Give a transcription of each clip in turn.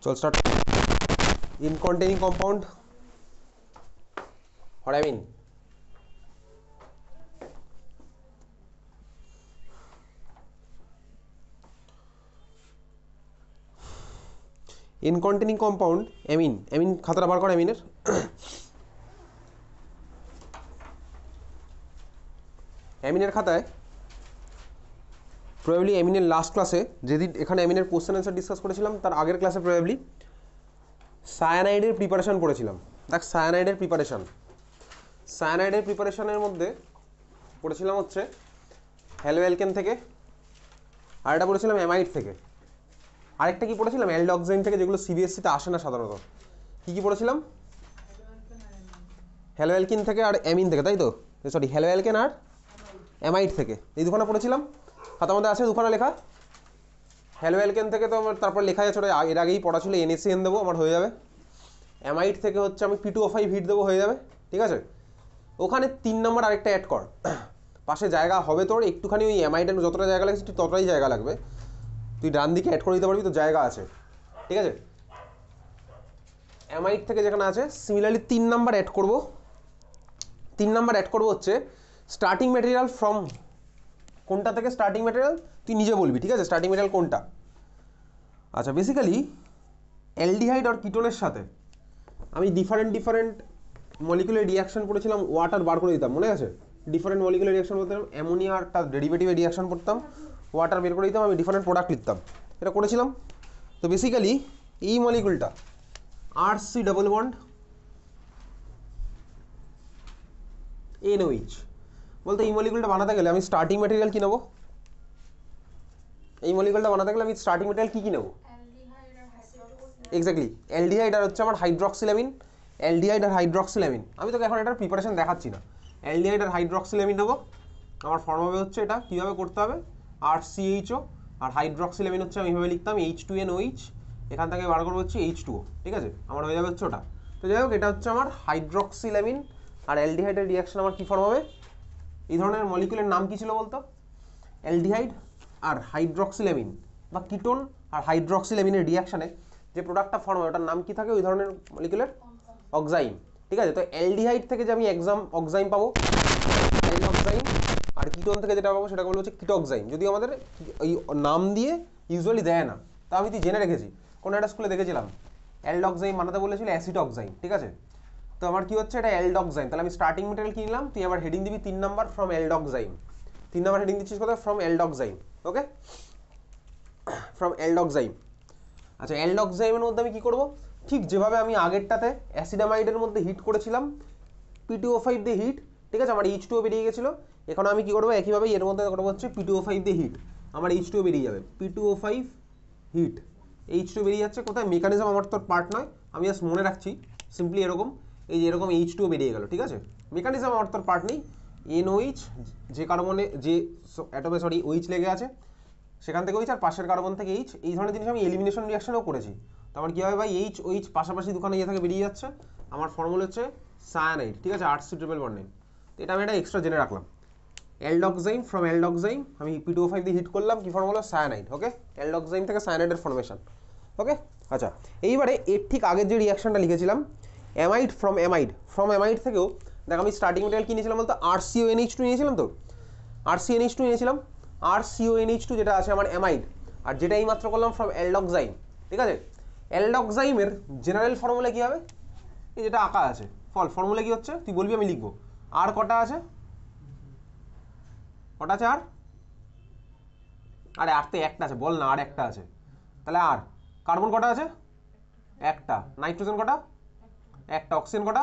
So let's start. In containing compound, what I mean? In containing compound, amine খাতাটা বার কর অ্যামিনের। অ্যামিনের খাতায় probably অ্যামিনের last ক্লাসে যেদিন এখানে অ্যামিনের কোশ্চেন অ্যান্সার ডিসকাস করেছিলাম তার আগের ক্লাসে প্রবাবলি সায়ানাইডের প্রিপারেশন পড়েছিলাম। দেখ সায়ানাইডের প্রিপারেশনের মধ্যে পড়েছিলাম হচ্ছে হ্যালোঅ্যালকেন থেকে, আর এটা পড়েছিলাম অ্যামাইড থেকে, আরেকটা কি পড়েছিলাম অ্যালডক্সাইন থেকে, যেগুলো সিবিএসসিতে আসে না সাধারণত। কি পড়েছিলাম? হ্যালোঅ্যালকিন থেকে আর অ্যামিন থেকে, তাই তো? সরি, হ্যালোঅ্যালকেন আর অ্যামাইড থেকে, এই দুখানা পড়েছিলাম। খাতার মধ্যে আছে দুখানা লেখা। হ্যালোঅ্যালকেন থেকে তো আমার তারপর লেখা আছে, ওটা এর আগেই পড়া ছিল, NaCN দেবো, আমার হয়ে যাবে। অ্যামাইড থেকে হচ্ছে আমি P2O5 হিট দেবো, হয়ে যাবে, ঠিক আছে। ওখানে 3 নম্বর আরেকটা অ্যাড কর, পাশে জায়গা হবে তোর একটুখানি, ওই অ্যামাইডের যতটা জায়গা লাগছে ঠিক ততটাই জায়গা লাগবে, তুই ডান দিকে অ্যাড করে দিতে পারবি, তো জায়গা আছে, ঠিক আছে। অ্যামাইড থেকে যেখানে আছে সিমিলারলি 3 নাম্বার অ্যাড করবো। 3 নাম্বার অ্যাড করবো হচ্ছে স্টার্টিং ম্যাটেরিয়াল ফ্রম, কোনটা থেকে স্টার্টিং ম্যাটেরিয়াল তুই নিজে বলবি, ঠিক আছে, স্টার্টিং ম্যাটেরিয়াল কোনটা। আচ্ছা, বেসিক্যালি অ্যালডিহাইড আর কিটোনের সাথে আমি ডিফারেন্ট মলিকুলার রিয়াকশন পড়েছিলাম, ওয়াটার বার করে দিতাম, মনে আছে? ডিফারেন্ট মলিকুলার রিয়াকশন করতাম, অ্যামোনিয়াটা ডেরিভেটিভের রিয়াকশন করতাম, ওয়াটার বের করে দিতাম, আমি ডিফারেন্ট প্রোডাক্ট লিখতাম, এটা করেছিলাম। তো বেসিক্যালি এই মলিকুলটা RC ডাবল বন্ড NOH, বলতে এই মলিকুলটা বানাতে গেলে আমি স্টার্টিং ম্যাটেরিয়াল কি নেবো? এই মলিকুলটা বানাতে গেলে আমি স্টার্টিং ম্যাটেরিয়াল কি নেবো? এক্স্যাক্টলি, অ্যালডিহাইড আর হচ্ছে আমার হাইড্রক্সিলামিন। অ্যালডিহাইড আর হাইড্রক্সিলামিন, আমি তোকে এখন এটার প্রিপারেশন দেখাচ্ছি না। অ্যালডিহাইড আর হাইড্রক্সিলামিন নেবো, আমার ফর্ম হবে হচ্ছে এটা, কীভাবে করতে হবে, RCHO, আর হাইড্রক্সিলামিন হচ্ছে আমি এভাবে লিখতাম H2NOH, এখান থেকে বার করবো হচ্ছে H2O, ঠিক আছে, আমার হয়ে যাবে হচ্ছে ওটা। তো যাই হোক, এটা হচ্ছে আমার হাইড্রক্সিলামিন আর অ্যালডিহাইডের রিয়াকশন আমার কী ফর্ম হবে? এই ধরনের মলিকুলের নাম কী ছিল বলতো? অ্যালডিহাইড আর হাইড্রক্সিলামিন বা কিটোন আর হাইড্রক্সিলামিনের রিয়াকশানে যে প্রোডাক্টটা ফর্ম হয় ওটার নাম কি থাকে? ওই ধরনের মলিকুলের অক্সাইম, ঠিক আছে। তো অ্যালডিহাইড থেকে যে আমি অক্সাইম পাবো অক্সাইম, আর কিটোন থেকে যেটা পাবো সেটাকে বলবো হচ্ছে কিটোক্সাইম। যদি আমাদের এই নাম দিয়ে ইউজুয়ালি দেয় না, তা আমি তুই জেনে রেখেছি, কোনো একটা স্কুলে দেখেছিলাম অ্যালডক্সাইম বানাতে বলেছিল অ্যাসিডক্সাইম, ঠিক আছে। তো আমার কি হচ্ছে, এটা অ্যালডক্সাইম, তাহলে আমি স্টার্টিং ম্যাটেরিয়াল কি নিলাম, তুই আবার হেডিং দিবি 3 number from aldoxime, 3 number heading দিচ্ছিস কোথায়? From aldoxime, okay, from aldoxime. আচ্ছা, অ্যালডক্সাইমের মধ্যে আমি কী করবো? ঠিক যেভাবে আমি আগেরটাতে অ্যাসিডামাইডের মধ্যে হিট করেছিলাম P2O5 দিয়ে হিট, ঠিক আছে, আমার H2O বেরিয়ে গেছিলো। এখন আমি কী করবো? একইভাবে এর মধ্যে করবো হচ্ছে P2O5 দিয়ে হিট, আমার H2O বেরিয়ে যাবে, P2O5 হিট, H2O বেরিয়ে যাচ্ছে কোথায়? মেকানিজম আমার তোর পার্ট নয়, আমি জাস্ট মনে রাখছি সিম্পলি এরকম, এই যে এরকম H2O বেরিয়ে গেল, ঠিক আছে, মেকানিজম আমার তোর পার্ট নেই। NOH, যে কার্বনে যে অ্যাটমে সরি OH লেগে আছে সেখান থেকে OH, আর পাশের কার্বন থেকে H, এই ধরনের জিনিস আমি এলিমিনেশন রিয়াকশনেও করেছি। তো আমার কী হবে ভাই, OH পাশাপাশি দুখানে ইয়ে থেকে বেরিয়ে যাচ্ছে, আমার ফর্মুলা হচ্ছে সায়ানাইড, ঠিক আছে, RC ট্রিপল বন্ড নেম। তো এটা আমি একটা এক্সট্রা জেনে রাখলাম। অ্যালডক্সাইম ফ্রম অ্যালডক্সাইম আমি P2O5 দিয়ে হিট করলাম, কি ফর্মুলা? সায়ানাইড, ওকে, অ্যালডক্সাইম থেকে সায়ানাইডের ফর্মেশন, ওকে। আচ্ছা, এইবারে এর ঠিক আগের যে রিয়াকশনটা লিখেছিলাম অ্যামাইড ফ্রম অ্যামাইড থেকেও দেখ আমি স্টার্টিং ম্যাটেরিয়াল কি নিয়েছিলাম বলতো? RCONH2 নিয়েছিলাম, তো RCNH2 নিয়েছিলাম, RCONH2 যেটা আছে আমার অ্যামাইড, আর যেটা এই মাত্র করলাম ফ্রম অ্যালডক্সাইম, ঠিক আছে। অ্যালডক্সাইমের জেনারেল ফর্মুলা কী হবে? এই যেটা আঁকা আছে, ফর্মুলা কী হচ্ছে তুই বলবি, আমি লিখবো। আর কটা আছে? কটা আছে? আরে আর তো একটা আছে, বল না, আর একটা আছে, তাহলে আর কার্বন কটা আছে? একটা। নাইট্রোজেন কটা? একটা। অক্সিজেন কটা?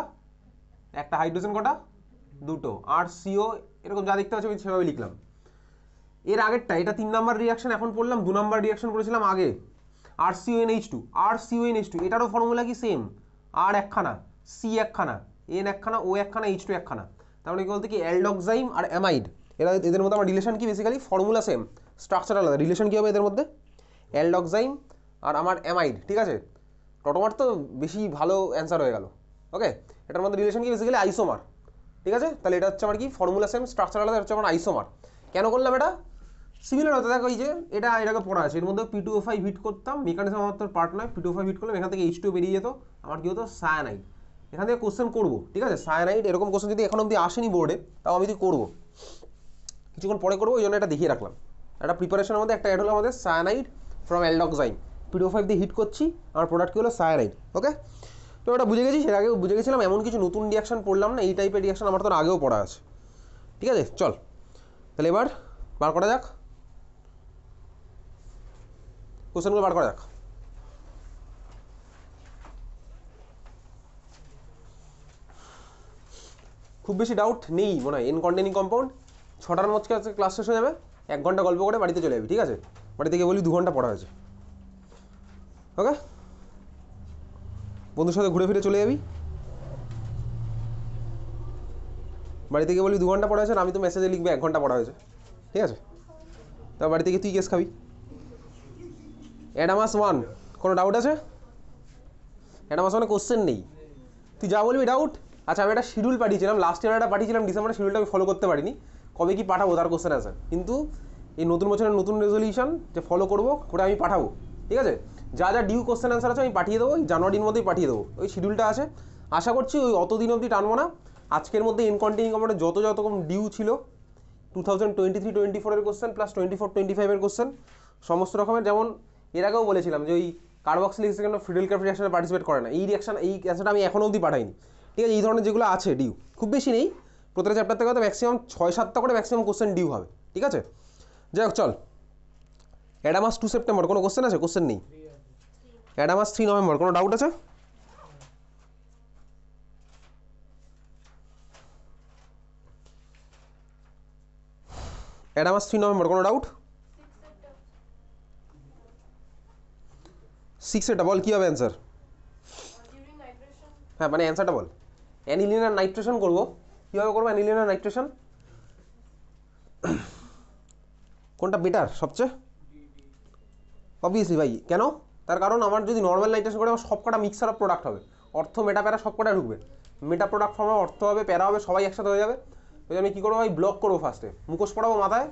একটা। হাইড্রোজেন কটা? দুটো। আর CO এরকম যা দেখতে পাচ্ছি আমি সেভাবে লিখলাম। এর আগেরটা, এটা 3 নাম্বার রিয়াকশন, এখন পড়লাম 2 নাম্বার রিয়াকশন করেছিলাম আগে, RCONH2, এটারও ফর্মুলা কি সেম? আর একখানা, C একখানা, N একখানা, O একখানা, H2 একখানা। তার মানে কি বলতে কি, অ্যালডক্সাইম আর অ্যামাইড এদের মধ্যে আমার রিলেশন কি? বেসিক্যালি ফর্মুলা সেম, স্ট্রাকচার আলাদা, রিলেশন কী হবে এদের মধ্যে? অ্যালডক্সাইম আর আমার অ্যামাইড, ঠিক আছে, টোটোমার তো বেশি ভালো অ্যান্সার হয়ে গেল, ওকে। এটার মধ্যে রিলেশন কি? বেসিক্যালি আইসোমার, ঠিক আছে। তাহলে এটা হচ্ছে আমার কি, ফর্মুলা সেম, স্ট্রাকচার আলাদা, হচ্ছে আমার আইসোমার। কেন করলাম এটা? সিমিলার হতো দেখো, এই যে এটাকে পড়া আছে, এর মধ্যে P2O5 হিট করতাম, মেকানিজম আমার তোর পার্ট নয়, P2O5 হিট করলাম, এখান থেকে H2 বেরিয়ে যেত, আমার কি হতো সায়ানাইড। এখান থেকে কোশ্চেন করবো, ঠিক আছে, সায়ানাইড এরকম কোশ্চেন যদি এখন অবধি আসেনি বোর্ডে, তাও আমি করবো, কিছুক্ষণ পরে করবো, ওই জন্য এটা দেখিয়ে রাখলাম। একটা প্রিপারেশনের মধ্যে একটা অ্যাড হলো আমাদের সায়ানাইড ফ্রম অ্যালডক্সাইন, P2O5 দিয়ে হিট করছি, আমার প্রোডাক্ট কি হলো সায়ানাইড। ওকে, তো ওটা বুঝে গেছি, সেটা আগেও বুঝে গেছিলাম, এমন কিছু নতুন রিয়াকশন পড়লাম না, এই টাইপের রিয়াকশন আমার তোর আগেও পড়া আছে। ঠিক আছে, চল তাহলে এবার বার করা যাক, কোশ্চেনগুলো বার করা যাক। খুব বেশি ডাউট নেই মনে হয়, এন কন্টেনিং কম্পাউন্ড 6টার মধ্যে আজকে ক্লাস শেষ হয়ে যাবে, 1 ঘন্টা গল্প করে বাড়িতে চলে যাবি, ঠিক আছে, বাড়িতে গিয়ে বলি 2 ঘন্টা পড়া হয়েছে। ওকে, বন্ধুর সাথে ঘুরে ফিরে চলে যাবি, বাড়িতে গিয়ে বলি 2 ঘন্টা পড়া হয়েছে, আমি তো মেসেজে লিখবে 1 ঘন্টা পড়া হয়েছে, ঠিক আছে। তারপর বাড়িতে গিয়ে তুই কেস খাবি। অ্যাডামাস 1 কোনো ডাউট আছে? অ্যাডামাস 1 কোশ্চেন নেই, তুই যা বলবি ডাউট। আচ্ছা, আমি একটা শিডিউল পাঠিয়েছিলাম, লাস্ট ইয়ার একটা পাঠিয়েছিলাম ডিসেম্বরে, শিডিউলটা আমি ফলো করতে পারিনি, কবে কি পাঠাবো তার কোশ্চেন আনসার, কিন্তু এই নতুন বছরের নতুন রেজলিউশন যে ফলো করবো ওটা আমি পাঠাবো, ঠিক আছে। যা যা ডিউ কোশ্চেন আনসার আছে আমি পাঠিয়ে দেবো, ওই জানুয়ারির মধ্যেই পাঠিয়ে দেবো, ওই শিডিউলটা আছে, আশা করছি ওই অতদিন অবধি টানবো না। আজকের মধ্যে ইন কন্টিনিউ কম্পাউন্ডে যত রকম ডিউ ছিল 2023-24 কোশ্চেন প্লাস 24-25 কোশ্চেন সমস্ত রকমের, যেমন এর আগেও বলেছিলাম যে ওই কার্বক্সিলিক অ্যাসিড ফিডেল ক্রাফট রিঅ্যাকশনে পার্টিসিপেট করে না, এই রিঅ্যাকশন এই অ্যাসিডটা আমি এখনও অবধি পাঠাইনি, ঠিক আছে। এই ধরনের যেগুলো আছে ডিউ খুব বেশি নেই, প্রতিটা চ্যাপ্টার থেকে হয়তো ম্যাক্সিমাম 6-7টা করে ম্যাক্সিমাম কোশ্চেন ডিউ হবে, ঠিক আছে। যাই হোক চল, অ্যাডামাস 2 সেপ্টেম্বর কোনো কোশ্চেন আছে? কোশ্চেন নেই। অ্যাডামাস 3 নভেম্বর কোনো ডাউট আছে? অ্যাডামাস 3 নভেম্বর কোনো ডাউট? 6 এটা বল, কী হবে অ্যান্সার? হ্যাঁ মানে অ্যান্সারটা বল। অ্যানিলিন আর নাইট্রেশন করবো, কীভাবে করবো অ্যানিলিন আর নাইট্রেশন? কোনটা বেটার সবচেয়ে? অবভিয়াসলি ভাই, কেন? তার কারণ আমার যদি নর্মাল নাইট্রেশন করে আমার সবকটা মিক্সার অফ প্রোডাক্ট হবে, অর্থ মেটা প্যারা সবকটা ঢুকবে, মেটা প্রোডাক্ট ফর্মে অর্থ হবে, প্যারা হবে, সবাই একসাথে হয়ে যাবে। ওই আমি কী করবো ভাই, ব্লক করবো, ফার্স্টে মুখোশ পড়াবো মাথায়,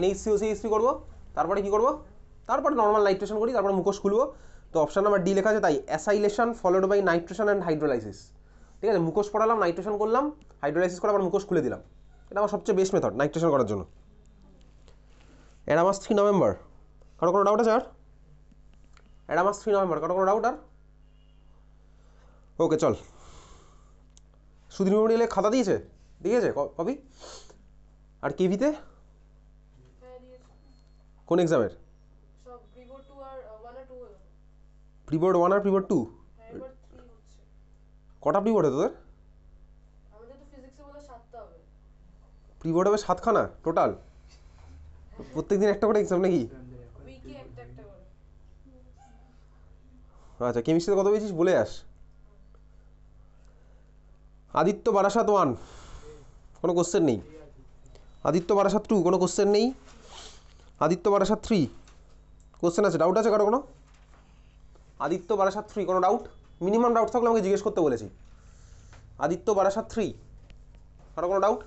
NH3OCH3 করবো, তারপরে কী করবো, তারপরে নর্মাল নাইট্রেশন করি, তারপরে মুখোশ খুলবো। তো অপশান নাম্বার ডি লেখা আছে, তাই acylation followed by nitration and hydrolysis, ঠিক আছে। মুখোশ পড়ালাম, নাইট্রেশন করলাম, হাইড্রোলাইসিস করে আবার মুখোশ খুলে দিলাম, এটা আমার সবচেয়ে বেস্ট মেথড নাইট্রেশন করার জন্য। অ্যাডামাস 3 নভেম্বর কারো কোনো ডাউট আছে আর? অ্যাডামাস 3 নভেম্বর কারো কোনো ডাউট আর? ওকে চল, সুধীর মেমোরিয়ালে খাতা দিয়েছে, দিয়েছে কপি? আর কেভিতে কোন এক্সামের? প্রিবোর্ড 1 আর প্রিবোর্ড 2? কটা প্রিবোর্ড তোদের? প্রিবোর্ড হবে 7খানা টোটাল, প্রত্যেকদিন একটা করে এক্সাম নাকি? আচ্ছা, কেমিস্ট্রিতে কত পেয়েছিস বলে আস। আদিত্য বারাসাত 1 কোনো কোশ্চেন নেই, আদিত্য বারাসাত 2 কোনো কোশ্চেন নেই, আদিত্য বারাসাত 3 কোশ্চেন আছে? ডাউট আছে কারো কোনো? আদিত্য বারাসাত 3 কোনো ডাউট? মিনিমাম ডাউট থাকলে আমাকে জিজ্ঞেস করতে বলেছি। আদিত্য বারাসাত 3 কারো কোনো ডাউট?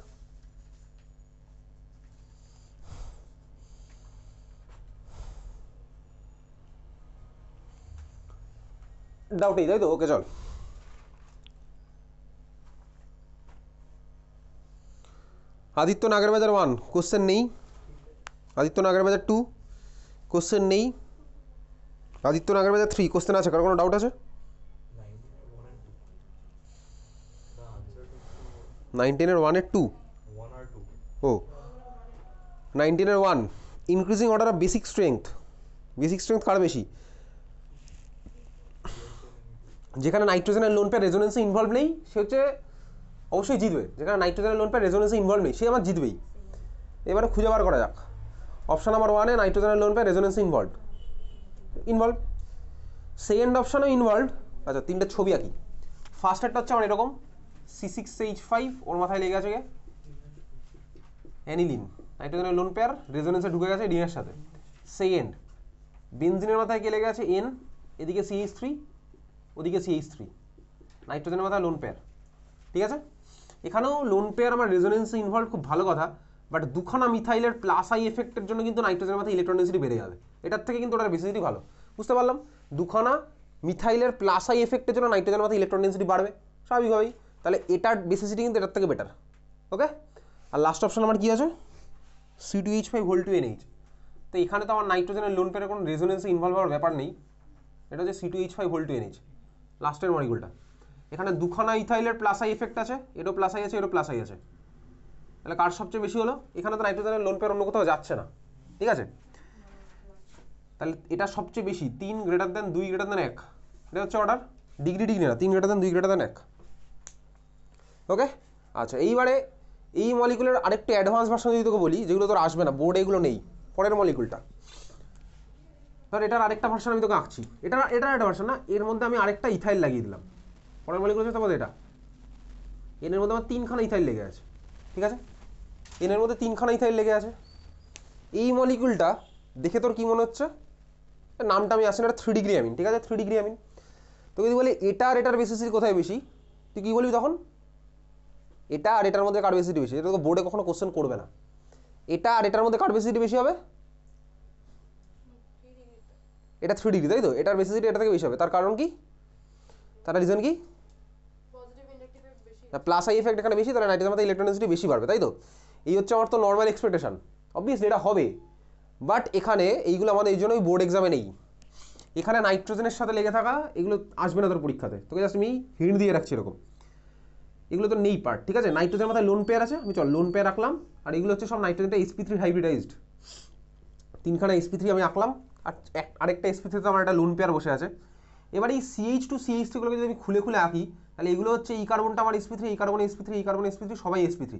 ডাউট নেই তাই তো? ওকে চল, আদিত্য নাগেরবাজার 1 কোশ্চেন নেই, আদিত্য নাগেরবাজার 2 কোশ্চেন নেই, আদিত্য নাগেরবাজার 3 কোশ্চেন আছে কারো কোনো ডাউট আছে? 19-এর 1-এর 2 ও 19-এর 1 increasing order of basic strength, basic strength কার বেশি? যেখানে নাইট্রোজেনের লোন পেয়ার রেজোনেন্সে ইনভলভ নেই সে হচ্ছে অবশ্যই জিতবে, যেখানে নাইট্রোজেনের লোন পেয়ার রেজোনেন্সে ইনভলভ নেই সে আমার জিতবেই। এবারে খুঁজে বার করা যাক, অপশান নাম্বার 1-এ নাইট্রোজেনের লোন পেয়ার রেজোনেন্সে ইনভলভ, সেকেন্ড অপশানও ইনভলভ। আচ্ছা, 3টে ছবি আঁকি, ফার্স্ট একটা হচ্ছে আমার এরকম C6H5, ওর মাথায় লেগে আছে অ্যানিলিন, নাইট্রোজেনের লোন পেয়ার রেজোনেন্সে ঢুকে গেছে ডিনের সাথে। সেকেন্ড বেনজিনের মাথায় কে লেগে আছে N, এদিকে CH3 ওদিকে CH3, নাইট্রোজেনের মাথায় লোন পেয়ার, ঠিক আছে। এখানেও লোন পেয়ার আমার রেজোনেন্সে ইনভলভ, খুব ভালো কথা, বাট দুখানা মিথাইলের প্লাস আই এফেক্টের জন্য কিন্তু নাইট্রোজেনের মাথায় ইলেকট্রন ডেন্সিটি বেড়ে যাবে, এটার থেকে কিন্তু ওটার বেসিসিটি ভালো। বুঝতে পারলাম? দুখানা মিথাইলের প্লাস আই এফেক্টের জন্য নাইট্রোজেনের মাথায় ইলেকট্রন ডেন্সিটি বাড়বে স্বাভাবিকভাবেই, তাহলে এটার বেসিসিটি কিন্তু এটার থেকে বেটার। ওকে, আর লাস্ট অপশন আমার কি আছে? C2H5 2NH। তো এখানে তো আমার নাইট্রোজেনের লোন পেয়ারের কোনো রেজোনেন্সে ইনভলভ হওয়ার ব্যাপার নেই, এটা হচ্ছে C2H5 2NH লাস্টের মলিকুলটা। এখানে দুখানা ইথাইলের প্লাস আই এফেক্ট আছে, এটাও প্লাস আই আছে, এটাও প্লাস আই আছে, তাহলে কার সবচেয়ে বেশি হলো? এখানে তো নাইট্রোজেনের লোন পেয়ার অন্য কোথাও যাচ্ছে না, ঠিক আছে? তাহলে এটা সবচেয়ে বেশি 3 গ্রেটার দেন 2 গ্রেটার দেন 1, এটা হচ্ছে অর্ডার ডিগ্রি না, 3 গ্রেটার দেন 2 গ্রেটার দেন 1। ওকে, আচ্ছা এইবারে এই মলিকুলের আরেকটু অ্যাডভান্স ভার্সন যদি তোকে বলি, যেগুলো তোর আসবে না বোর্ডে, এগুলো নেই, পরের মলিকুলটা ধর, এটার আরেকটা ভার্সন আমি তোকে আঁকছি, এটার একটা ভার্সন না, এর মধ্যে আমি আরেকটা ইথাইল লাগিয়ে দিলাম। পরের মলিকুল হচ্ছে তোমাদের এটা, এর মধ্যে আমার 3খানা ইথাইল লেগে আছে, ঠিক আছে? এর মধ্যে 3খানা ইথাইল লেগে আছে। এই মলিকুলটা দেখে তোর কি মনে হচ্ছে? নামটা আমি আসি না, এটা 3 ডিগ্রি অ্যামিন, ঠিক আছে? 3 ডিগ্রি অ্যামিন। তো যদি বলি এটা আর এটার বেসিসিটি কোথায় বেশি, তুই কি বলবি তখন? এটা আর এটার মধ্যে কার বেসিসিটি বেশি? এটা তো বোর্ডে কখনো কোশ্চেন করবে না। এটা আর এটার মধ্যে কার বেসিসিটি বেশি হবে? এটা 3 ডিগ্রি, তাই তো? এটার বেসিসিটি এটা থেকে বেশি হবে, তার কারণ কি? তার রিজন কি? প্লাস আই এফেক্ট এখানে বেশি, তাহলে নাইট্রোজেনের মধ্যে ইলেকট্রন ডেন্সিটি বেশি বাড়বে, তাই তো? এই হচ্ছে আমার তো নর্মাল এক্সপেকটেশন, অবভিয়াসলি এটা হবে। বাট এখানে এইগুলো আমাদের এই জন্যই বোর্ড এক্সামে নেই, এখানে নাইট্রোজেনের সাথে লেগে থাকা এগুলো আসবে না তোর পরীক্ষাতে, তোকে জাস্ট আমি হিন্ট দিয়ে রাখছি এরকম, এগুলো তো নেই পার্ট, ঠিক আছে? নাইট্রোজেনের মাথায় লোন পেয়ার আছে, আমি চল লোন পেয়ার রাখলাম, আর এগুলো হচ্ছে সব নাইট্রোজেনটা sp3 হাইব্রিডাইজড, 3খানা sp3 আমি আঁকলাম, আর আরেকটা sp3 তে আমার একটা লোন পেয়ার বসে আছে। এবার এই CH2 CH3 গুলোকে যদি আমি খুলে খুলে আঁকি, তাহলে এগুলো হচ্ছে এই কার্বনটা আমার sp3, এই কার্বন sp3, এই কার্বন sp3, সবাই sp3।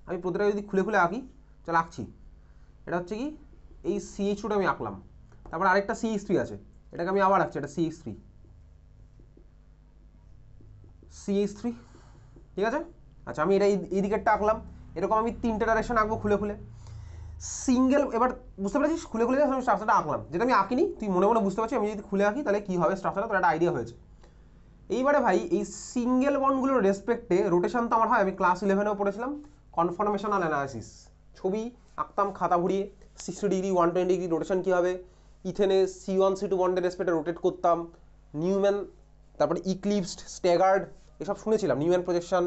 আমি প্রতিটা যদি খুলে খুলে আঁকি, চল আঁকছি, এটা হচ্ছে কি এই CH2টা আমি আঁকলাম, তারপর আরেকটা CH3 আছে, এটাকে আমি আবার আঁকছি, এটা CH3, ঠিক আছে? আচ্ছা আমি এটা এই দিকেরটা আঁকলাম, এরকম আমি 3টে ডাইরেকশন আঁকবো খুলে খুলে সিঙ্গেল। এবার বুঝতে পেরেছিস? খুলে খুলে আমি স্ট্রাকচারটা আঁকলাম, যেটা আমি আঁকিনি, তুই মনে মনে বুঝতে পারছিস আমি যদি খুলে আঁকি তাহলে কী হবে স্ট্রাকচারটা, তোর একটা আইডিয়া হয়েছে। এইবারে ভাই এই সিঙ্গেল বন্ডগুলোর রেসপেক্টে রোটেশন তো আমার হয়, আমি ক্লাস 11এও পড়েছিলাম কনফরমেশনাল অ্যানালাইসিস, ছবি আঁকতাম খাতা ভরিয়ে, 60 ডিগ্রি 120 ডিগ্রি রোটেশন কী হবে, ইথেনে C1 C2 বন্ডের রেসপেক্টে রোটেট করতাম, নিউম্যান, তারপরে ইক্লিপসড, স্ট্যাগার্ড, এসব শুনেছিলাম, নিউম্যান প্রজেকশন,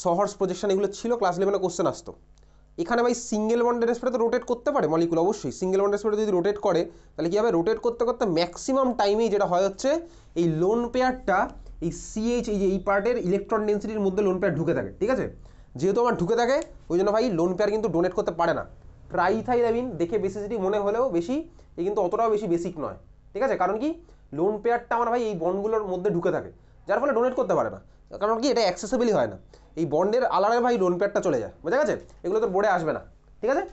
সহর্স প্রজেকশন, এগুলো ছিল ক্লাস 11এ কোশ্চেন আসতো। এখানে ভাই সিঙ্গেল বন্ডের রেসপেক্টে তো রোটেট করতে পারে মলিকুল, অবশ্যই সিঙ্গেল বন্ডের রেসপেক্টে যদি রোটেট করে তাহলে কী হবে, রোটেট করতে করতে ম্যাক্সিমাম টাইমেই যেটা হয় হচ্ছে এই লোন পেয়ারটা এই CH, এই যে এই পার্টের ইলেকট্রন ডেন্সিটির মধ্যে লোন পেয়ার ঢুকে থাকে, ঠিক আছে? যেহেতু আমার ঢুকে থাকে ওই জন্য ভাই লোন পেয়ার কিন্তু ডোনেট করতে পারে না। ট্রাইথাইলামিন দেখে বেসিসিটি মনে হলেও বেশি, এই কিন্তু অতটাও বেশি বেসিক নয়, ঠিক আছে? কারণ কি লোন পেয়ারটা আমার ভাই এই বন্ডগুলোর মধ্যে ঢুকে থাকে, যার ফলে ডোনেট করতে পারে না, কারণ কি এটা অ্যাক্সেসিবলই হয় না, এই বন্ডের আলারে ভাই লোন পেয়ারটা চলে যায়, বোঝা গেছে? এগুলো তোর বোর্ডে আসবে না, ঠিক আছে?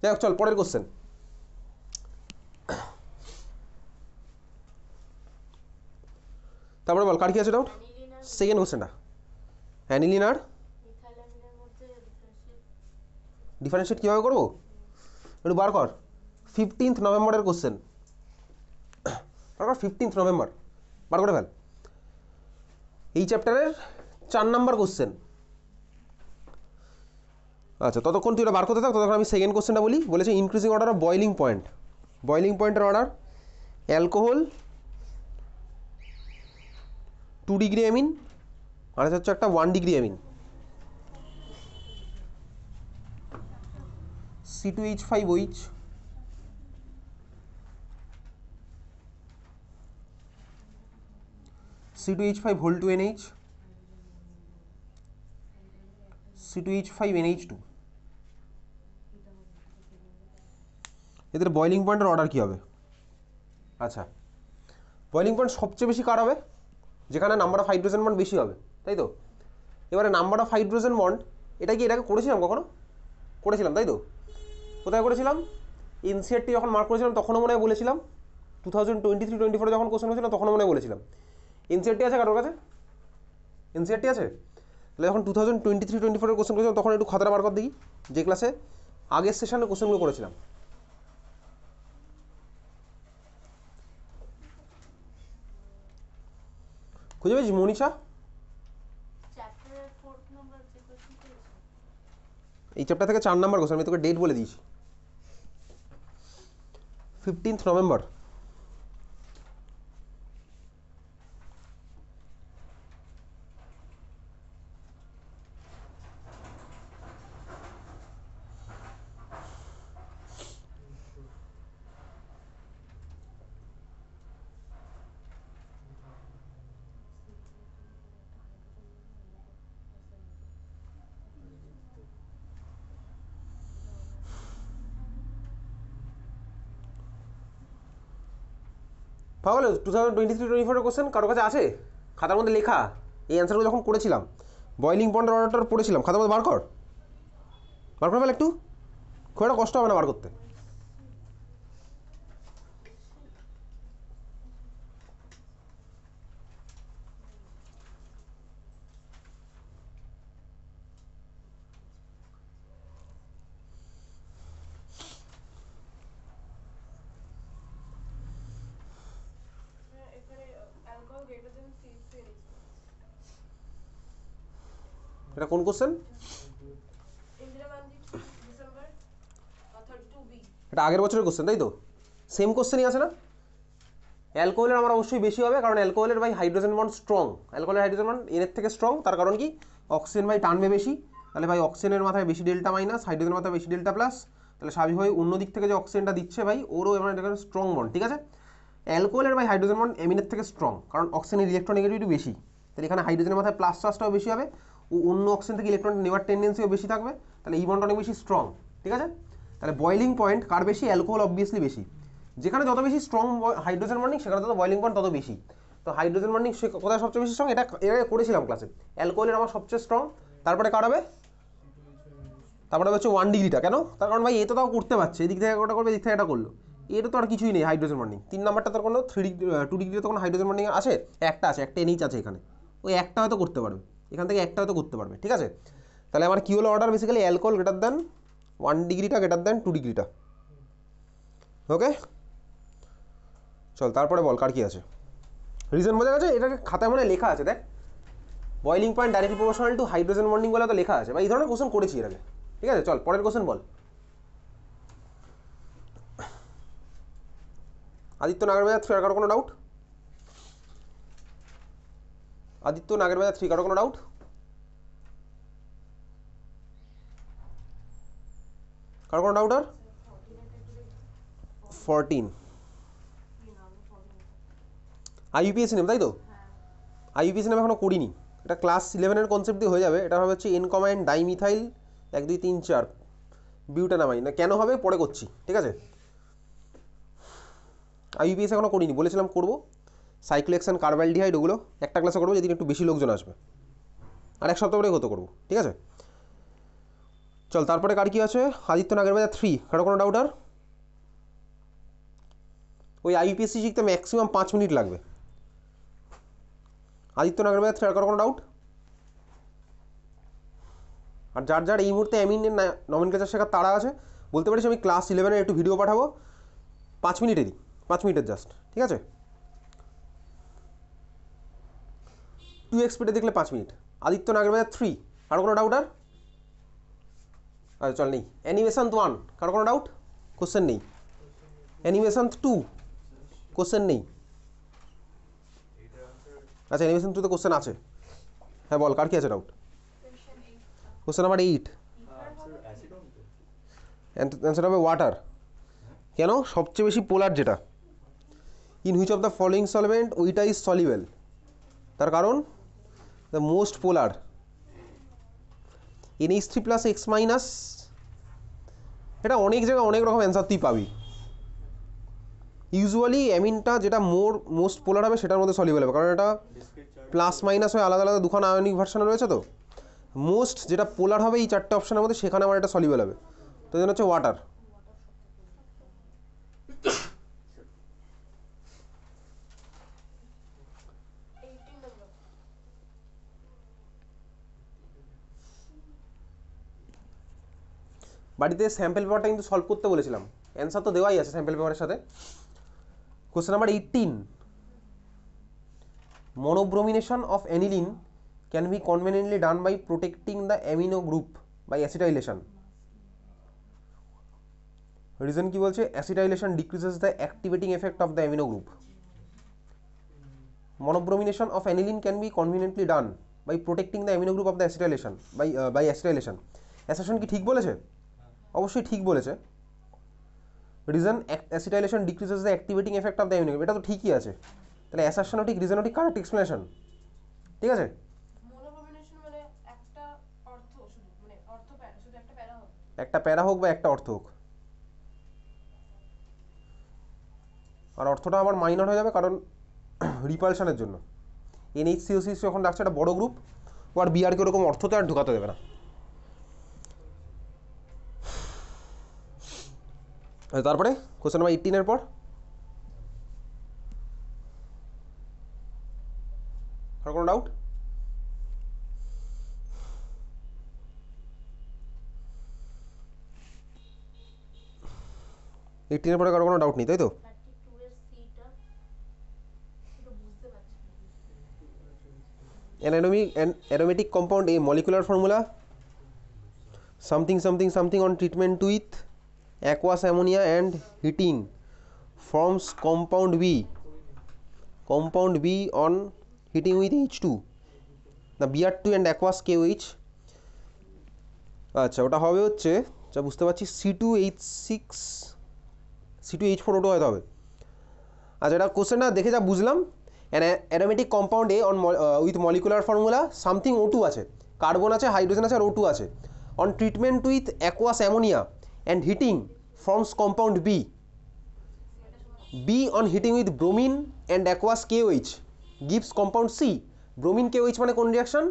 যাই হোক, চল পরের কোশ্চেন। তারপরে বল কার কি আছে ডাউট? সেকেন্ড কোশ্চেনটা, অ্যানিলিন আর ডিফারেন্সিয়েট কীভাবে করবো একটু বার কর। 15 নভেম্বরের কোশ্চেন, বার কর 15 নভেম্বর, বার করে ফেল। এই চ্যাপ্টারের 4 নম্বর কোশ্চেন। আচ্ছা ততক্ষণ তুই এটা বার করতে থাক, ততক্ষণ আমি সেকেন্ড কোশ্চেনটা বলি। বলেছে increasing order of boiling point, boiling পয়েন্টের অর্ডার অ্যালকোহল 2 ডিগ্রি অ্যামিন, আর হচ্ছে একটা 1 degree amine, C2H5OH, C2H5 2NH, C2H5NH2, এদের বয়লিং পয়েন্টের অর্ডার কী হবে? আচ্ছা বয়লিং পয়েন্ট সবচেয়ে বেশি কার হবে? যেখানে নাম্বার অফ হাইড্রোজেন বন্ড বেশি হবে, তাই তো? এবারে নাম্বার অফ হাইড্রোজেন বন্ড এটা কি এটাকে করেছিলাম কখনো? করেছিলাম, তাই তো? কোথায় করেছিলাম? এনসিআরটি যখন মার্ক করেছিলাম তখনও মনে হয় বলেছিলাম, 2023-24 যখন কোশ্চেন হয়েছিল তখনও মনে হয় বলেছিলাম। এনসিআরটি আছে কারোর কাছে? এনসিআরটি আছে? তাহলে যখন 2023-24 কোশ্চেন করেছিলাম তখন একটু খাতাটা বার কর দেখি, যে ক্লাসে আগের সেশনে কোশ্চেনগুলো করেছিলাম। খুঁজে পেয়েছিস মনীষা? এই চ্যাপ্টার থেকে 4 নম্বর কোশ্চেন, আমি তোকে ডেট বলে দিয়েছি, 15th নভেম্বর। পাওয়া গেল 2023-24 কোশ্চেন কারোর কাছে আছে খাতার মধ্যে লেখা? এই অ্যান্সারগুলো যখন করেছিলাম, বয়লিং পয়েন্টের অর্ডারটা পড়েছিলাম, খাতার মধ্যে বার কর ফেলে একটু, খুব একটা কষ্ট হবে না বার করতে। এটা কোন কোশ্চেন? এটা আগের বছরের কোশ্চেন তাই তো? সেম কোশ্চেনই আছে না? অ্যালকোহলের আমার অবশ্যই বেশি হবে, কারণ অ্যালকোহলের ভাই হাইড্রোজেন বন্ড স্ট্রং, অ্যালকোহলের হাইড্রোজেন বন্ড এনের থেকে স্ট্রং। তার কারণ কি? অক্সিজেন ভাই টানবে বেশি, তাহলে ভাই অক্সিজেনের মাথায় বেশি ডেল্টা মাইনাস, হাইড্রোজেনের মাথায় বেশি ডেল্টা প্লাস, তাহলে স্বাভাবিকভাবে অন্য দিক থেকে যে অক্সিজেনটা দিচ্ছে ভাই ওরও এবার স্ট্রং বন্ড, ঠিক আছে? অ্যালকোহলের ভাই হাইড্রোজেন বন্ড অ্যামিনের থেকে স্ট্রং, কারণ অক্সিজেনের ইলেকট্রোনেগেটিভিটি বেশি, তাহলে এখানে হাইড্রোজেনের মাথায় প্লাস চার্জটাও বেশি হবে, ও অন্য অক্সিজেন থেকে ইলেকট্রন নেওয়ার টেন্ডেন্সিও বেশি থাকবে, তাহলে এই বন্ডটা অনেক বেশি স্ট্রং, ঠিক আছে? তাহলে বয়েলিং পয়েন্ট কার বেশি? অ্যালকোহল অবভিয়াসলি বেশি। যেখানে যত বেশি স্ট্রং হাইড্রোজেন বন্ডিং সেখানে তত বয়েলিং পয়েন্ট তত বেশি। তো হাইড্রোজেন বন্ডিং সে কোথায় সবচেয়ে বেশি স্ট্রং? এটা করেছিলাম ক্লাসে। অ্যালকোহলের আমার সবচেয়ে স্ট্রং, তারপরে কার হবে? তারপরে হচ্ছে 1 ডিগ্রিটা। কেন? তার কারণ ভাই এ তো তাও করতে পারছে, এদিক থেকে ওটা করবে, এদিক থেকে এটা করলো, এটা তো আর কিছুই নেই হাইড্রোজেন বন্ডিং। 3 নাম্বারটা তার কোনো 2 ডিগ্রিতে তো কোনো হাইড্রোজেন বন্ডিং আছে? একটা আছে, একটা এনএইচ আছে এখানে, ওই একটা হয়তো করতে পারবে, এখান থেকে একটা হয়তো করতে পারবে, ঠিক আছে? তাহলে আমার কি হলো order? Basically alcohol greater than 1 ডিগ্রিটা গ্রেটার দ্যান 2 ডিগ্রিটা। ওকে চল তারপরে বল কার কি আছে। রিজন বোঝা গেছে? এটাকে খাতায় মনে লেখা আছে, দেখ, boiling point directly proportional to hydrogen bonding বলে তো লেখা আছে, বা এই ধরনের কোশ্চেন করেছি এর আগে, ঠিক আছে? চল পরের কোশ্চেন বল। আদিত্য নাগরবাজার 3 আর কারো কোনো ডাউট? আদিত্য নাগরবাজার 3 কারো কোনো ডাউট? কারো কোনো ডাউট? আর 14 আইইউপিএসি নেম তাই তো? আইইউপিএসি নেম এখনো করিনি, এটা ক্লাস 11-এর কনসেপ্ট দিয়ে হয়ে যাবে। এটা হবে হচ্ছে এন কমাইন ডাইমিথাইল 1 2 3 4 বিউটানামাইন। না কেন হবে পরে করছি, ঠিক আছে? আইইউপিএসি এখনো করিনি, বলেছিলাম করবো। সাইক্লোহেক্সেন কার্বালডিহাইড ওগুলো একটা ক্লাসে করবো যেদিন একটু বেশি লোকজন আসবে, আর এক সপ্তাহ পরেই হতো করবো, ঠিক আছে? চল তারপরে কার কি আছে? আদিত্য নাগরবাজার 3 কারো কোনো ডাউট? আর ওই আইইউপিএসি শিখতে ম্যাক্সিমাম 5 মিনিট লাগবে। আদিত্য নাগরবাজার 3 আর কারো কোনো ডাউট? আর যার যার এই মুহূর্তে অ্যামিনের নমিনক্লেচার শেখার তাড়া আছে বলতে পারিস আমি ক্লাস 11-এর একটু ভিডিও পাঠাবো 5 মিনিটেরই, 5 মিনিটের জাস্ট, ঠিক আছে? 2x স্পিডে দেখলে 5 মিনিট। আদিত্য নাগরবাজার 3 কারো কোনো ডাউট? আর আচ্ছা চল নেই। অ্যানিমেশন 1 কারো কোনো ডাউট? কোশ্চেন নেই। অ্যানিমেশন 2 কোশ্চেন নেই। আচ্ছা অ্যানিমেশন 2 তে কোশ্চেন আছে, হ্যাঁ বল কার কি আছে ডাউট? কোশ্চেন নাম্বার 8 অ্যান্সার হবে ওয়াটার। কেন? সবচেয়ে বেশি পোলার যেটা। In which of the following solvent ওইটা ইজ সলিউবল? তার কারণ দ্য মোস্ট পোলার। NH3+X-, এটা অনেক জায়গায় অনেক রকম অ্যান্সার তুই পাবি। ইউজুয়ালি অ্যামিনটা যেটা মোস্ট পোলার হবে সেটার মধ্যে সলিউবল হবে, কারণ এটা প্লাস মাইনাস হয়ে আলাদা আলাদা দুখানা আয়নিক ভার্সনে রয়েছে, তো মোস্ট যেটা পোলার হবে এই 4টে অপশনের মধ্যে সেখানে আমার এটা সলিউবল হবে, তো যেন হচ্ছে ওয়াটার। বাড়িতে স্যাম্পল পেপারটা কিন্তু সলভ করতে বলেছিলাম, অ্যান্সার তো দেওয়াই আছে স্যাম্পল পেপারের সাথে। Question number 18 monobromination of aniline can be conveniently done by protecting the amino group by acetylation. Reason কি বলছে, acetylation decreases the activating effect of the amino group. Monobromination of aniline can be conveniently done by protecting the amino group of the acetylation by acetylation. Assertion কি ঠিক বলেছে? অবশ্যই ঠিক বলেছে। Reason acetylation decreases the activating effect of the amino group, এটা তো ঠিকই আছে। তাহলে অ্যাসারশনও ঠিক, রিজনও ঠিক, কারেক্ট এক্সপ্লেনেশন। ঠিক আছে, মনোব্রমিনেশন মানে একটা অর্থ শুধু, মানে অর্থ প্যারা, শুধু একটা প্যারা হবে, একটা প্যারা হোক বা একটা অর্থ হোক, আর অর্থটা আবার মাইনর হয়ে যাবে কারণ রিপালশনের জন্য। NHCOC যখন ডাকছে একটা বড় গ্রুপ, ও আর বিআরকে ওরকম অর্থতে আর ঢুকাতে দেবে না। তারপরে কোশ্চেন নাম্বার 18 এর পর আর কোনো ডাউট? এইটিনের পরে কারো কোনো ডাউট নেই, তাই তো? 32 এর সিটা এটা বুঝতে পারছি না। An aromatic compound A molecular formula something something something on treatment with aqueous ammonia and heating forms compound B on heating with H2, the Br2 and aqueous KOH। আচ্ছা, ওটা হবে হচ্ছে, যা বুঝতে পারছি C2H4 ওটা হয়তো হবে। আচ্ছা, এটা কোশ্চেনটা দেখে যা বুঝলাম, an aromatic compound A on with molecular formula something O2 আছে, কার্বন আছে, হাইড্রোজেন আছে, আর O2 আছে। On treatment with aqueous ammonia and heating forms compound B on heating with bromine and aqueous KOH gives compound C। Bromine KOH মানে কোন reaction?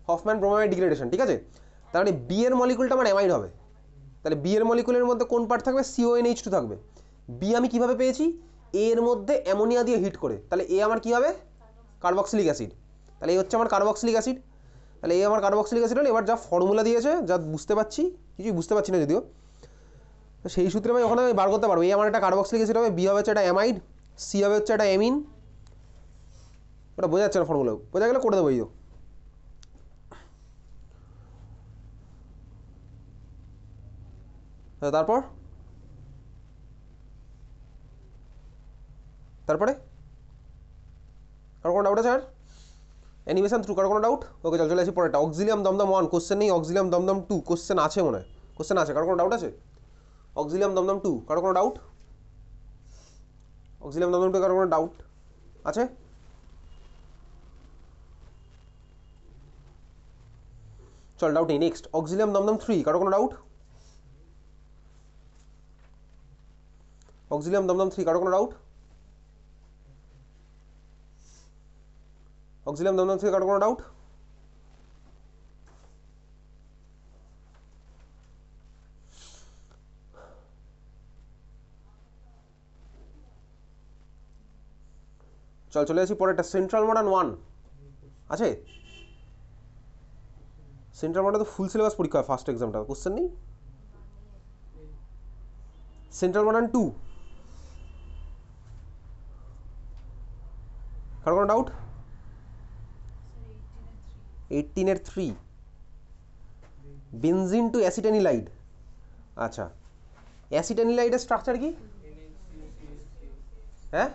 Hofmann bromide degradation. ঠিক আছে, তার মানে বি এর মলিকুলটা আমার অ্যামাইড হবে। তাহলে বি এর মলিকুলের মধ্যে কোন পার্ট থাকবে? CONH2 থাকবে। বি আমি কিভাবে পেয়েছি? এ এর মধ্যে অ্যামোনিয়া দিয়ে হিট করে। তাহলে এ আমার কি হবে? Carboxylic acid. তাহলে এই হচ্ছে আমার কার্বক্সিলিক অ্যাসিড। তাহলে এই আমার কার্বক্সিলিক অ্যাসিড হলো। এবার যা ফর্মুলা দিয়েছে, যা বুঝতে পারছি, কিছুই বুঝতে পারছি না যদিও, সেই সূত্রে আমি ওখানে আমি বার করতে পারবো। এই আমার একটা কার্বক্সিলিক অ্যাসিড হবে, বি হবে হচ্ছে একটা অ্যামাইড, সি হবে হচ্ছে একটা অ্যামিন। ওটা বোঝা যাচ্ছে না, ফর্মুলা বোঝা গেলে করে দেবো। এই তারপরে কারো কোনো ডাউট আছে? আর অ্যানিমেশন থ্রু কারো কোনো ডাউট? ওকে, চলে আসি পরেরটা। অক্সিলিয়াম দমদম 1 কোশ্চেন নেই, অক্সিলিয়াম দমদম 2 কোশ্চেন আছে মনে হয়। কোশ্চেন আছে, কারো কোনো ডাউট আছে? অক্সিলিয়াম দমদম 2 কারো কোনো ডাউট? অক্সিলিয়াম দমদম 2 কারো কোনো ডাউট আছে? চল, ডাউট নেই। নেক্সট অক্সিলিয়াম দমদম 3 কারো কোনো ডাউট? অক্সিলিয়াম দমদম 3 কারো কোনো ডাউট? অক্সিলিয়াম দমদম 3 কারো কোনো ডাউট? চলে আসি পরেরটা। সেন্ট্রাল মডার্ন 1 আছে? সেন্ট্রাল মডার্ন তো ফুল সিলেবাস পরীক্ষা হয়, ফার্স্ট এক্সামটা কোশ্চেন নেই। সেন্ট্রাল মডার্ন 2 কারো কোনো ডাউট? 18 এর 3 বেনজিন টু অ্যাসিটানিলাইড। আচ্ছা, অ্যাসিটানিলাইডের স্ট্রাকচার কি? হ্যাঁ,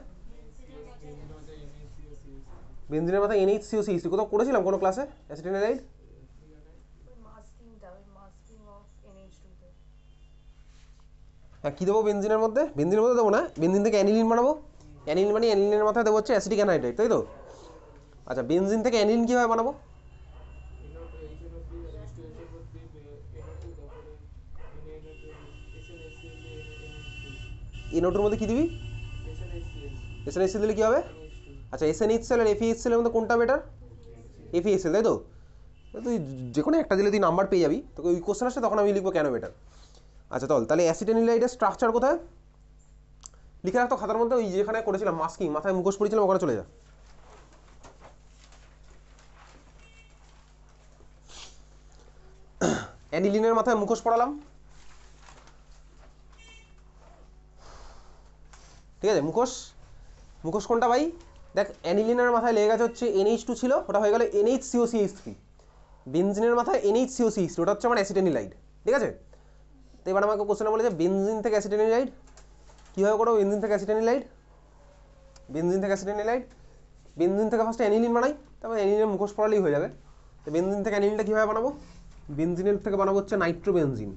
বেনজিনের মাথায় NHCOC কোথাও করেছিলাম কোনো ক্লাসে অ্যাসিটানিলাইড? হ্যাঁ, কী দেবো বেনজিনের মধ্যে? বেনজিনের মধ্যে দেবো না, বেনজিন থেকে অ্যানিলিন বানাবো। অ্যানিলিন মানে অ্যানিলিনের মাথায় দেবো হচ্ছে অ্যাসিটিক অ্যানহাইড্রাইড, তাই তো? আচ্ছা, বেনজিন থেকে অ্যানিলিন কীভাবে বানাবো? NO2 এর মধ্যে কী দিবি? SNHCl দিলে কী হবে? আচ্ছা, SNHCl আর FeHCl এর মধ্যে কোনটা বেটার? FeHCl, তাই তো? তুই যে কোনো একটা দিলে তুই নাম্বার পেয়ে যাবি। তোকে ওই কোশ্চেন আসছে, তখন আমি লিখবো কেন বেটার। আচ্ছা, তাহলে অ্যাসিটানিলাইডের স্ট্রাকচার কোথায় লিখে রাখতো খাতার মধ্যে? ওই যেখানে করেছিলাম মাস্কিং, মাথায় মুখোশ পড়েছিলাম, ওখানে চলে যা। অ্যানিলিনের মাথায় মুখোশ পড়ালাম, ঠিক আছে? মুখোশ কোনটা ভাই? দেখ, অ্যানিলিনের মাথায় লেগে গেছে হচ্ছে NH2 ছিল, ওটা হয়ে গেল NHCOCH3। বেনজিনের মাথায় NHCOCH3, ওটা হচ্ছে আমার অ্যাসিটানিলাইড, ঠিক আছে? তো এবার আমাকে কোশ্চেনে বলে যে বেনজিন থেকে অ্যাসিটাইল কীভাবে করবো? বেনজিন থেকে অ্যাসিটাইল, বেনজিন থেকে অ্যাসিটাইল, বেনজিন থেকে ফার্স্টে অ্যানিলিন বানাই, তারপর অ্যানিলিনের মুখোশ পড়ালেই হয়ে যাবে। তো বেনজিন থেকে অ্যানিলিনটা কীভাবে বানাবো? বেনজিনের থেকে বানাবো হচ্ছে নাইট্রোবেনজিন।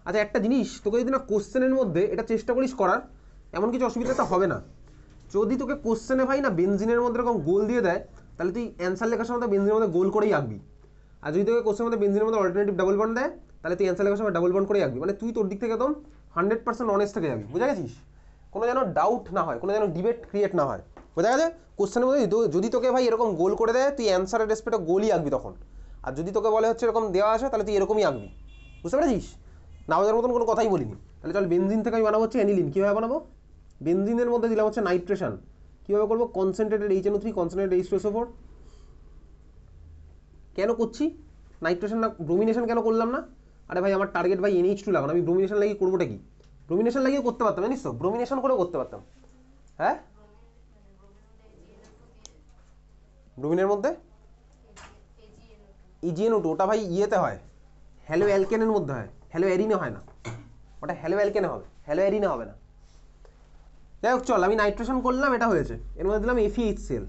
আচ্ছা একটা জিনিস তোকে যদি না কোশ্চেনের মধ্যে এটা চেষ্টা করিস করার, এমন কিছু অসুবিধা তো হবে না। যদি তোকে কোশ্চেনে ভাই না বেনজিনের মধ্যে এরকম গোল দিয়ে দেয়, তাহলে তুই অ্যান্সার লেখার সময় বেনজিনের মধ্যে গোল করেই আঁকবি। আর যদি তোকে কোশ্চেনের মধ্যে বেনজিনের মধ্যে অল্টারনেটিভ ডাবল বন্ড দেয়, তাহলে তুই অ্যান্সার লেখার সময় ডাবল বন্ড করেই আঁকবি। মানে তুই তোর দিক থেকে একদম 100% অনেস্ট থেকে যাবি, বুঝা গেছিস? কোনো যেন ডাউট না হয়, কোনো যেন ডিবেট ক্রিয়েট না হয়, বোঝা গেছে? কোশ্চেনের মধ্যে যদি তোকে ভাই এরকম গোল করে দেয়, তুই অ্যান্সারের রেসপেক্টে গোলই আঁকবি তখন। আর যদি তোকে বলে হচ্ছে এরকম দেওয়া আছে, তাহলে তুই এরকমই আঁকবি, বুঝতে পেরেছিস? না বোঝার মতন কোনো কথাই বলিনি। তাহলে চল বেনজিন থেকে আমি বানাবো হচ্ছে অ্যানিলিন। কীভাবে বানাবো? বেনজিনের মধ্যে দিলাম হচ্ছে নাইট্রেশন। কীভাবে করবো? Concentrated HNO3 concentrated H2SO4। কেন করছি নাইট্রেশন না ব্রোমিনেশন কেন করলাম না? আরে ভাই আমার টার্গেট ভাই NH2 লাগানো, আমি ব্রোমিনেশন লাগিয়ে করবোটা কি? ব্রোমিনেশন লাগিয়ে করতে পারতাম, জানিস তো, ব্রোমিনেশন করেও করতে পারতাম। হ্যাঁ, ব্রোমিনের মধ্যে AgNO2, ওটা ভাই ইয়েতে হয়, হ্যালো অ্যালকেনের মধ্যে হয়, হ্যালো অ্যারিনে হয় না, ওটা হ্যালো অ্যালকেনে হবে, হ্যালো অ্যারিনে হবে না। যাই হোক চল, আমি নাইট্রেশন করলাম, এটা হয়েছে। এর মধ্যে দিলাম FeHCl,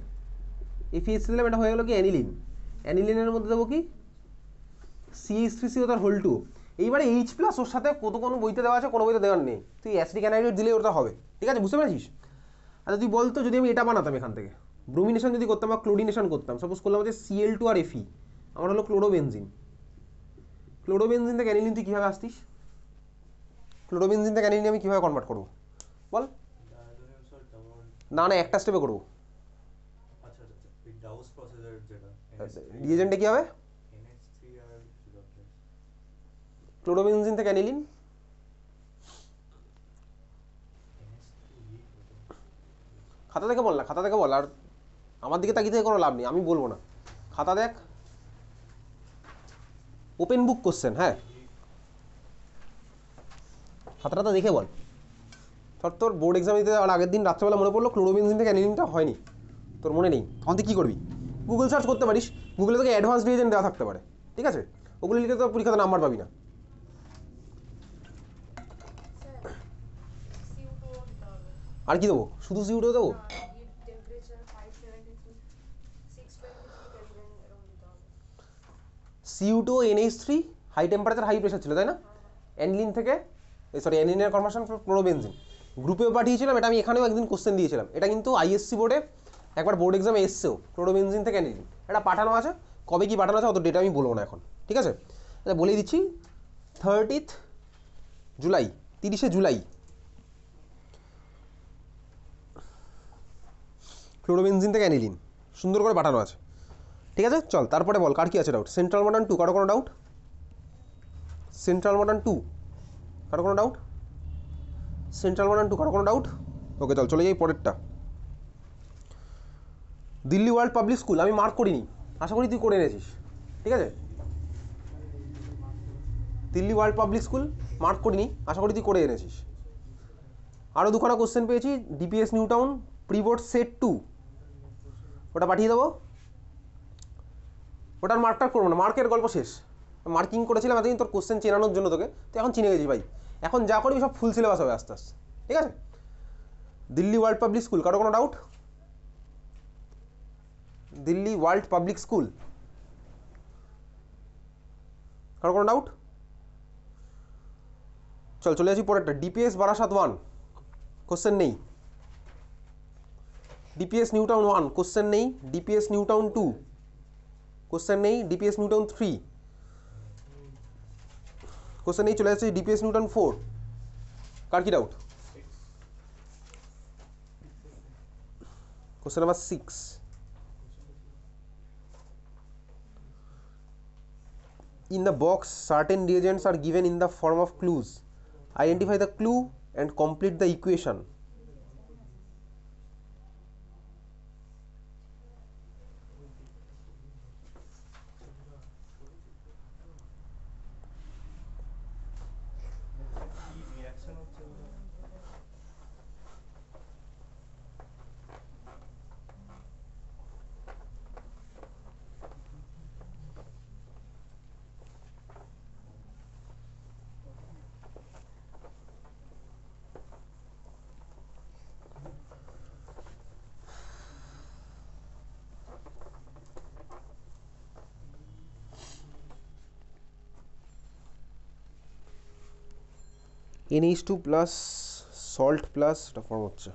FeHCl দিলাম, এটা হয়ে গেলো কি অ্যানিলিন। অ্যানিলিনের মধ্যে দেবো কি? CH3CO তার হোল 2। এইবারে H+ ওর সাথে কোনো বইতে দেওয়া আছে, কোনো বইতে দেওয়ার নেই, তুই অ্যাসিটিক অ্যানাইড্রেট দিলে ওটা হবে, ঠিক আছে? বুঝতে পেরেছিস? আচ্ছা তুই বলতো যদি আমি এটা বানাতাম এখান থেকে, ব্রোমিনেশন যদি করতাম বা ক্লোরিনেশন করতাম, সাপোজ করলাম হচ্ছে Cl2 আর Fe, আমার হলো ক্লোরোবেনজিন। ক্লোরোবেনজিন থেকে অ্যানিলিন তুই কীভাবে আসতিস? ক্লোরোবেনজিন থেকে অ্যানিলিন আমি কীভাবে কনভার্ট করবো বল? না না, একটা স্টেপে করবো। রিয়েজেন্টে কী হবে? ক্লোরোবেনজিন থেকে অ্যানিলিন, খাতা দেখে বল না, খাতা দেখে বল, আর আমার দিকে তাকিয়ে থেকে কোনো লাভ নেই, আমি বলবো না। খাতা দেখ, ওপেন বুক কোশ্চেন, হ্যাঁ খাতাটা তো দেখে বল। ধর তোর বোর্ড এক্সাম দিতে আর আগের দিন রাত্রেবেলা মনে পড়লো ক্লোরোবেনজিন থেকে অ্যানিলিনটা হয়নি, তোর মনে নেই, তখন তুই কী করবি? গুগল সার্চ করতে পারিস, গুগলে তোকে অ্যাডভান্স রিয়েজেন্ট দেওয়া থাকতে পারে, ঠিক আছে? ওগুলো লিখে তো পরীক্ষাতে নাম্বার পাবি না। আর কি দেবো? শুধু CO2 দেবো? CO2 NH3 high temperature high pressure ছিল, তাই না? অ্যানিলিন থেকে অ্যানিলিনের কনভার্সন ফর ক্লোরোবেনজিন গ্রুপেও পাঠিয়েছিলাম, এটা আমি এখানেও একদিন কোশ্চেন দিয়েছিলাম, এটা কিন্তু ISC বোর্ডে একবার বোর্ড এক্সামে এসছেও, ক্লোরোবেনজিন থেকে অ্যানিলিন এটা পাঠানো আছে। কবে কি পাঠানো আছে অত ডেটা আমি বলবো না এখন, ঠিক আছে? আচ্ছা বলে দিচ্ছি, 30 জুলাই, 30শে জুলাই ক্লোরোবেনজিন থেকে অ্যানিলিন সুন্দর করে পাঠানো আছে, ঠিক আছে? চল তারপরে বল কার কি আছে ডাউট? সেন্ট্রাল মডার্ন 2 কারো কোনো ডাউট? সেন্ট্রাল মডার্ন 2 কারো কোনো ডাউট? সেন্ট্রাল মডার্ন 2 কারো কোনো ডাউট? ওকে চল চলে যাই পরেরটা। দিল্লি ওয়ার্ল্ড পাবলিক স্কুল আমি মার্ক করিনি, আশা করি তুই করে এনেছিস, ঠিক আছে? Delhi world public school mark করিনি, আশা করি তুই করে এনেছিস। আরও দুখানা কোশ্চেন পেয়েছি, DPS new town pre-board set 2, ওটা পাঠিয়ে দেবো। ওটার মার্কটা করবো না, মার্কের গল্প শেষ, মার্কিং করেছিলাম এতদিন তোর কোশ্চেন চেনানোর জন্য, তোকে তুই এখন চিনে গেছিস ভাই, এখন যা করবি সব ফুল সিলেবাস হবে আস্তে আস্তে, ঠিক আছে? দিল্লি ওয়ার্ল্ড পাবলিক স্কুল কারো কোনো doubt? Delhi world public school কারো কোনো ডাউট? চল চলে আসি পরেরটা, DPS বারাসাত 1 কোশ্চেন নেই, DPS নিউ টাউন 1 কোশ্চেন নেই, DPS নিউ টাউন 2 কোশ্চেন নেই, DPS নিউ টাউন 3 কোশ্চেন নেই। চলে আসছে DPS নিউ টাউন 4, কার কি doubt? Question number 6, in the box certain reagents are given in the form of clues, identify the clue and complete the equation. NH2 plus salt plus এটা form হচ্ছে।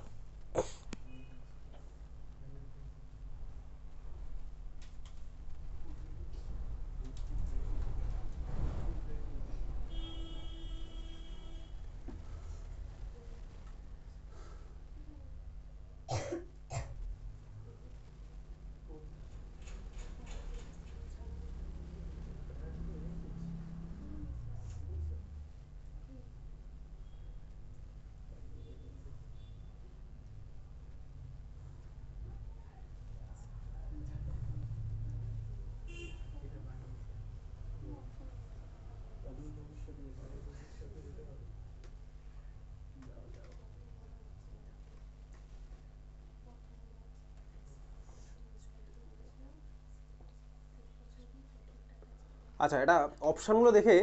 আচ্ছা, এটা অপশানগুলো দেখে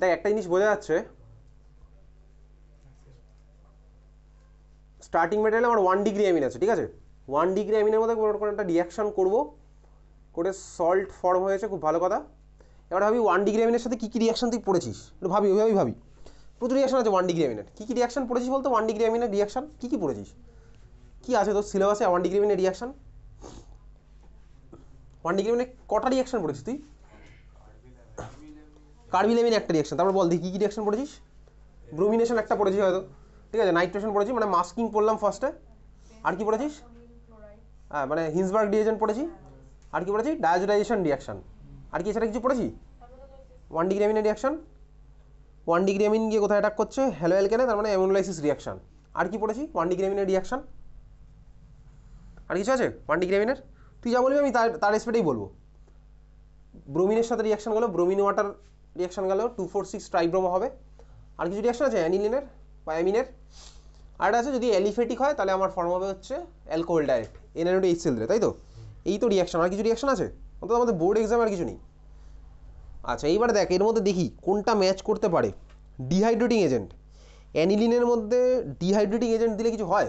দেখ একটা জিনিস বোঝা যাচ্ছে, স্টার্টিং মেটেরিয়ালে আমার 1 ডিগ্রি অ্যামিন আছে, ঠিক আছে। 1 ডিগ্রি অ্যামিনের মধ্যে কোনো একটা রিয়াকশান করবো, করে সল্ট ফর্ম হয়েছে, খুব ভালো কথা। এবার ভাবি 1 ডিগ্রি অ্যামিনের সাথে কী কী রিয়াকশান তুই পড়েছিস, একটু ভাবি, ওইভাবেই ভাবি। প্রচুর রিয়াকশান আছে 1 ডিগ্রি অ্যামিনের। কী কী রিয়াকশান পড়েছিস বলতো 1 ডিগ্রি অ্যামিনের রিয়াকশান কী কী পড়েছিস? কী আছে তোর সিলেবাসে 1 ডিগ্রি অ্যামিনের রিয়াকশান? 1 ডিগ্রি অ্যামিনে কটা রিয়াকশান পড়েছিস তুই? কার্বিল অ্যামিন একটা রিয়াকশান। তারপর বল দেখি কী কী রিয়াকশান পড়েছিস? ব্রোমিনেশন একটা পড়েছিস হয়তো, ঠিক আছে। নাইট্রেশন পড়েছি, মানে মাস্কিং পড়লাম ফার্স্টে। আর কি পড়েছিস? হ্যাঁ, মানে হিন্সবার্গ রিয়েজেন্ট পড়েছি। আর কি পড়েছি? ডায়োজোনাইজেশন রিয়াকশান। আর কি এছাড়া কিছু পড়েছি? 1 ডিগ্রি অ্যামিনের রিয়াকশান। 1 ডিগ্রি অ্যামিন গিয়ে কোথায় অ্যাটাক করছে? হ্যালো অ্যালকেনে, তার মানে অ্যামিনোলাইসিস রিয়াকশান। আর কি পড়েছি 1 ডিগ্রি অ্যামিনের রিয়াকশান? আর কিছু আছে 1 ডিগ্রি অ্যামিনের? তুই যা বলবি আমি তার রেসপেক্টেই বলবো। ব্রোমিনের সাথে রিয়াকশান গেলো, ব্রোমিন ওয়াটার রিয়াকশান গেলো, 2,4,6 ট্রাইব্রোমো হবে। আর কিছু রিয়াকশান আছে অ্যানিলিনের বা অ্যামিনের? আর একটা আছে যদি অ্যালিফেটিক হয় তাহলে আমার ফর্ম হবে হচ্ছে অ্যালকোহল ডাইরেক্ট, NaOH দিলে, তাই তো? এই তো রিয়াকশান। আর কিছু রিয়াকশান আছে? অন্তত আমাদের বোর্ড এক্সামে আর কিছু নেই। আচ্ছা, এইবার দেখ এর মধ্যে দেখি কোনটা ম্যাচ করতে পারে। ডিহাইড্রেটিং এজেন্ট, অ্যানিলিনের মধ্যে ডিহাইড্রেটিং এজেন্ট দিলে কিছু হয়?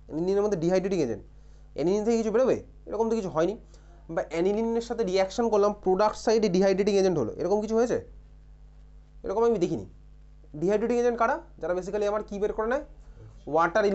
অ্যানিলিনের মধ্যে ডিহাইড্রেটিং এজেন্ট, অ্যানিলিন থেকে কিছু বেরোবে? এরকম তো কিছু হয়নি। বা অ্যানিলিনের সাথে রিয়াকশান করলাম, প্রোডাক্ট সাইডে ডিহাইড্রেটিং এজেন্ট হলো, এরকম কিছু হয়েছে? এরকম আমি দেখিনি। ডিহাইড্রেটিং এজেন্ট কারা? যারা বেসিক্যালি আমার কী বের করে নেয়? ওয়াটার